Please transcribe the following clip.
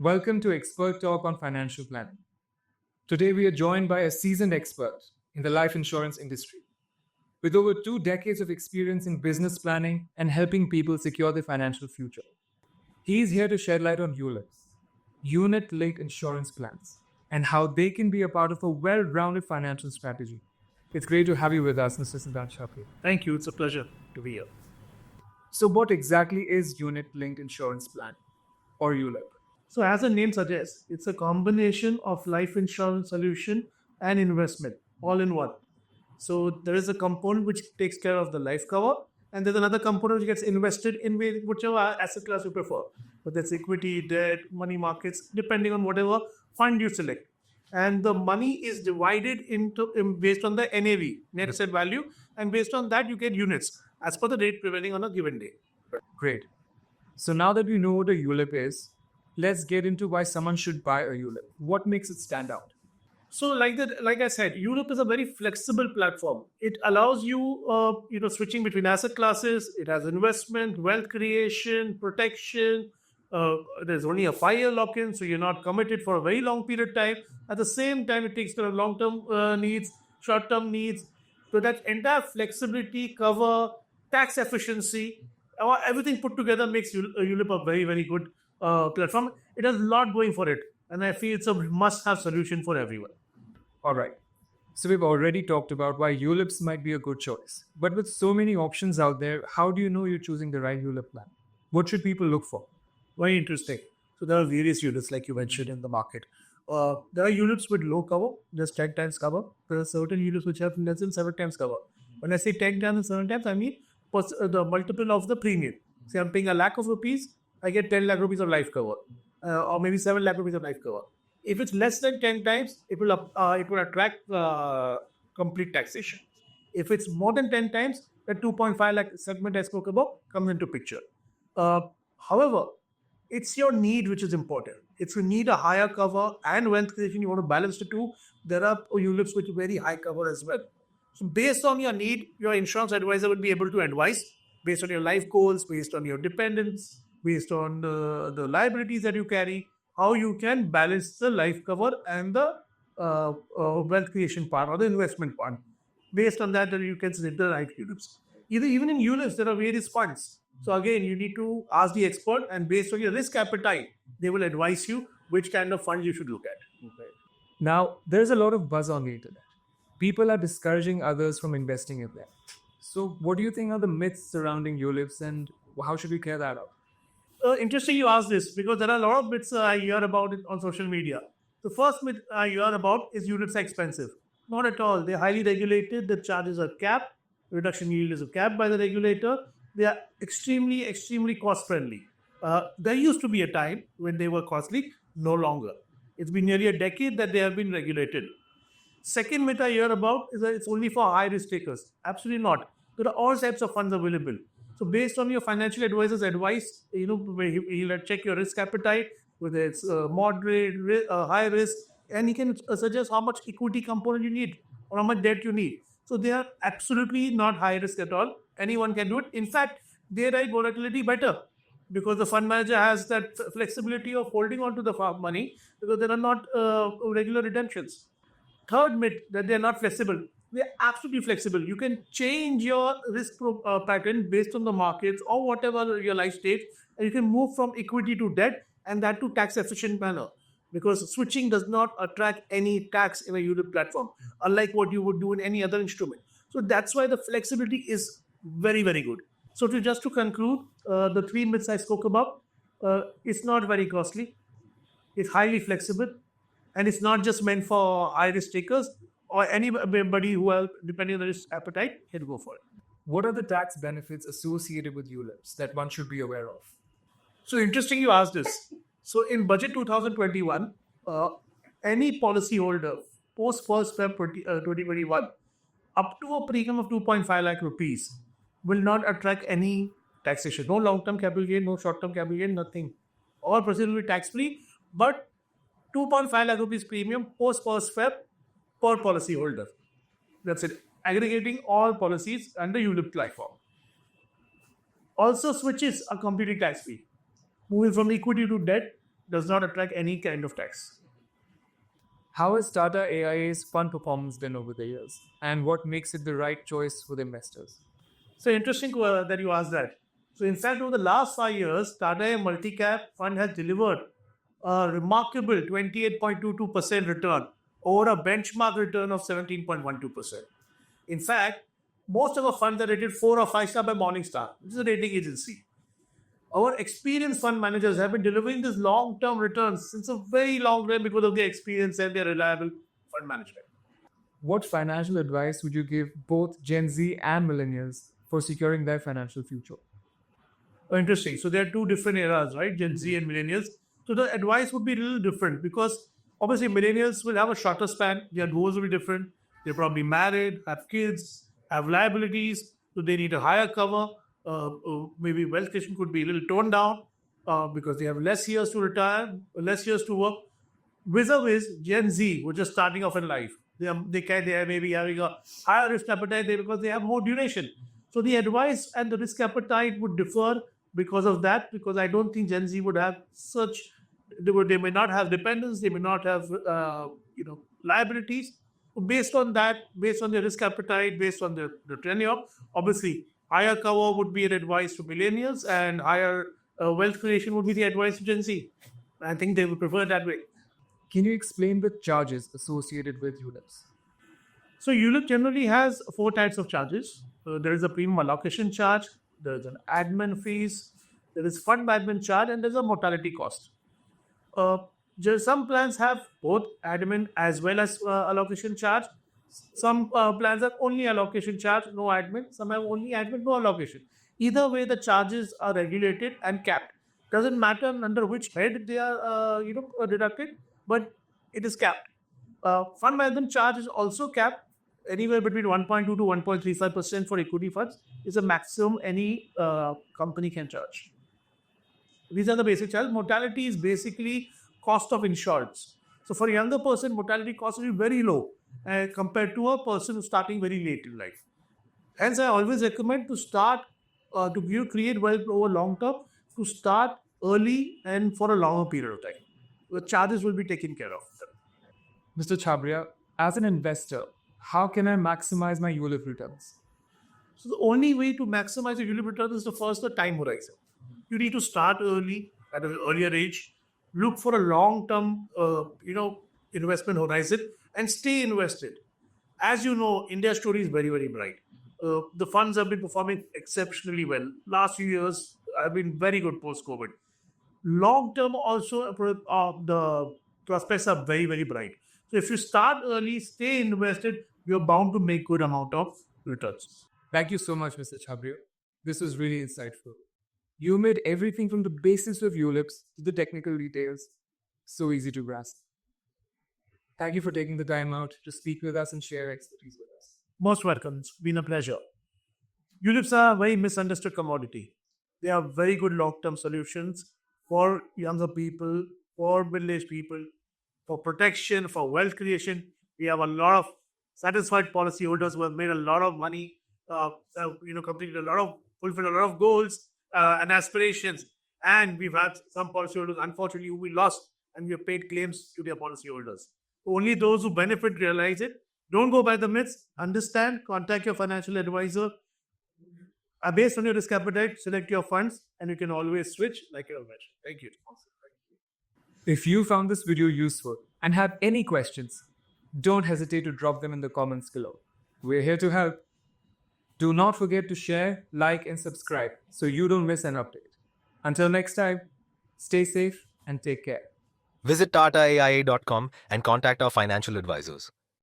Welcome to Expert Talk on Financial Planning. Today we are joined by a seasoned expert in the life insurance industry with over 2 decades of experience in business planning and helping people secure their financial future. He is here to shed light on ULIPs, unit linked insurance plans, and how they can be a part of a well rounded financial strategy. It's great to have you with us, Mr. Siddharth Shapir. Thank you. It's a pleasure to be here. So, what exactly is unit linked insurance plan or ULIP? So, as the name suggests, it's a combination of life insurance solution and investment all in one. So, there is a component which takes care of the life cover, and there's another component which gets invested in whichever asset class you prefer. But that's equity, debt, money markets, depending on whatever fund you select. And the money is divided based on the NAV, net asset value, and based on that you get units as per the rate prevailing on a given day. Great. So now that we know what a ULIP is, let's get into why someone should buy a ULIP. What makes it stand out? So, like I said, ULIP is a very flexible platform. It allows you, switching between asset classes. It has investment, wealth creation, protection. There's only a 5-year lock-in, so you're not committed for a very long period of time. At the same time, it takes care of long-term needs, short-term needs. So that entire flexibility, cover, tax efficiency, everything put together makes ULIP a very, very good platform. It has a lot going for it, and I feel it's a must-have solution for everyone. All right. So we've already talked about why ULIPs might be a good choice. But with so many options out there, how do you know you're choosing the right ULIP plan? What should people look for? Very interesting. So there are various units, like you mentioned, in the market. There are units with low cover, just 10 times cover. There are certain units which have less than 7 times cover. When I say 10 times and 7 times, I mean the multiple of the premium. Say I'm paying ₹1,00,000, I get 10 lakh rupees of life cover, or maybe 7 lakh rupees of life cover. If it's less than 10 times, it will attract complete taxation. If it's more than 10 times, the 2.5 lakh segment I spoke about comes into picture. However, it's your need which is important. If you need a higher cover and wealth creation, you want to balance the two, there are ULIPs with very high cover as well. So based on your need, your insurance advisor will be able to advise based on your life goals, based on your dependents, based on the liabilities that you carry, how you can balance the life cover and the wealth creation part or the investment part. Based on that, then you can select the right ULIPs. Even in ULIPs, there are various funds. So again, you need to ask the expert, and based on your risk appetite, they will advise you which kind of fund you should look at. Okay. Now, there's a lot of buzz on the internet. People are discouraging others from investing in them. So, what do you think are the myths surrounding ULIPs, and how should we clear that out? Interesting you ask this, because there are a lot of myths I hear about it on social media. The first myth I hear about is units are expensive. Not at all. They're highly regulated. The charges are capped. Reduction yield is capped by the regulator. They are extremely, extremely cost friendly. There used to be a time when they were costly, no longer. It's been nearly a decade that they have been regulated. Second myth I hear about is that it's only for high risk takers. Absolutely not. There are all types of funds available. So based on your financial advisor's advice, he'll check your risk appetite, whether it's moderate, high risk, and he can suggest how much equity component you need or how much debt you need. So they are absolutely not high risk at all. Anyone can do it. In fact, they write volatility better because the fund manager has that flexibility of holding on to the money because there are not regular redemptions. Third myth, that they are not flexible. They are absolutely flexible. You can change your risk pattern based on the markets or whatever your life stage, and you can move from equity to debt, and that to tax efficient manner, because switching does not attract any tax in a ULIP platform, unlike what you would do in any other instrument. So that's why the flexibility is very, very good. So just to conclude, the 3 myths I spoke about, it's not very costly, it's highly flexible, and it's not just meant for high risk takers or anybody who are depending on the risk appetite can go for it. What are the tax benefits associated with ULIPs that one should be aware of? So interesting you asked this. So in budget 2021, any policyholder post 1st Feb 2021 up to a premium of 2.5 lakh rupees will not attract any taxation. No long-term capital gain, no short-term capital gain, nothing. All procedure will be tax-free, but 2.5 lakh rupees premium post 1st Feb per policy holder. That's it. Aggregating all policies under ULIP platform. Also, switches are completely tax-free. Moving from equity to debt, does not attract any kind of tax. How has Tata AIA's fund performance been over the years? And what makes it the right choice for the investors? So interesting that you asked that. So in fact, over the last 5 years, Tata Multi-Cap Fund has delivered a remarkable 28.22% return over a benchmark return of 17.12%. In fact, most of our funds are rated 4 or 5 star by Morningstar, which is a rating agency. Our experienced fund managers have been delivering this long-term returns since a very long time because of their experience and their reliable fund management. What financial advice would you give both Gen Z and millennials for securing their financial future? Oh, interesting. So there are two different eras, right? Gen Z and millennials. So the advice would be a little different because obviously millennials will have a shorter span. Their goals will be different. They're probably married, have kids, have liabilities, so they need a higher cover. Maybe wealth creation could be a little toned down because they have less years to retire, less years to work. Vis-a-vis Gen Z, who are just starting off in life. They are maybe having a higher risk appetite because they have more duration. So the advice and the risk appetite would differ because of that. Because I don't think Gen Z would have such. They may not have dependence. They may not have liabilities. Based on that, based on their risk appetite, based on the tenure, obviously higher cover would be an advice to millennials, and higher wealth creation would be the advice to Gen Z. I think they would prefer it that way. Can you explain the charges associated with ULIPs? So ULIP generally has four types of charges. There is a premium allocation charge, there is an admin fees, there is fund admin charge, and there's a mortality cost. Uh, some plans have both admin as well as allocation charge. Some plans have only allocation charge, no admin. Some have only admin, no allocation. Either way, the charges are regulated and capped. Doesn't matter under which head they are, deducted, but it is capped. Fund management charge is also capped. Anywhere between 1.2 to 1.35% for equity funds is a maximum any company can charge. These are the basic charges. Mortality is basically cost of insurance. So for a younger person, mortality cost will be very low compared to a person who's starting very late in life. Hence, I always recommend to start create wealth over long term, to start early and for a longer period of time. The charges will be taken care of. Mr. Chabria, as an investor, how can I maximize my ULIP returns? So the only way to maximize your ULIP return is the time horizon. You need to start early at an earlier age. Look for a long-term, investment horizon and stay invested. As you know, India's story is very, very bright. The funds have been performing exceptionally well. Last few years have been very good post-COVID. Long-term also, the prospects are very, very bright. So if you start early, stay invested, you're bound to make good amount of returns. Thank you so much, Mr. Chabria. This was really insightful. You made everything from the basics of ULIPs to the technical details so easy to grasp. Thank you for taking the time out to speak with us and share expertise with us. Most welcome. It's been a pleasure. ULIPs are a very misunderstood commodity. They are very good long-term solutions for younger people, for middle-aged people, for protection, for wealth creation. We have a lot of satisfied policyholders who have made a lot of money, fulfilled a lot of goals and aspirations. And we've had some policyholders, unfortunately, who we lost and we have paid claims to their policyholders. Only those who benefit realize it. Don't go by the myths. Understand, contact your financial advisor. Based on your risk appetite, select your funds, and you can always switch like you mentioned. Thank you. If you found this video useful and have any questions, don't hesitate to drop them in the comments below. We're here to help. Do not forget to share, like, and subscribe so you don't miss an update. Until next time, stay safe and take care. Visit TataAIA.com and contact our financial advisors.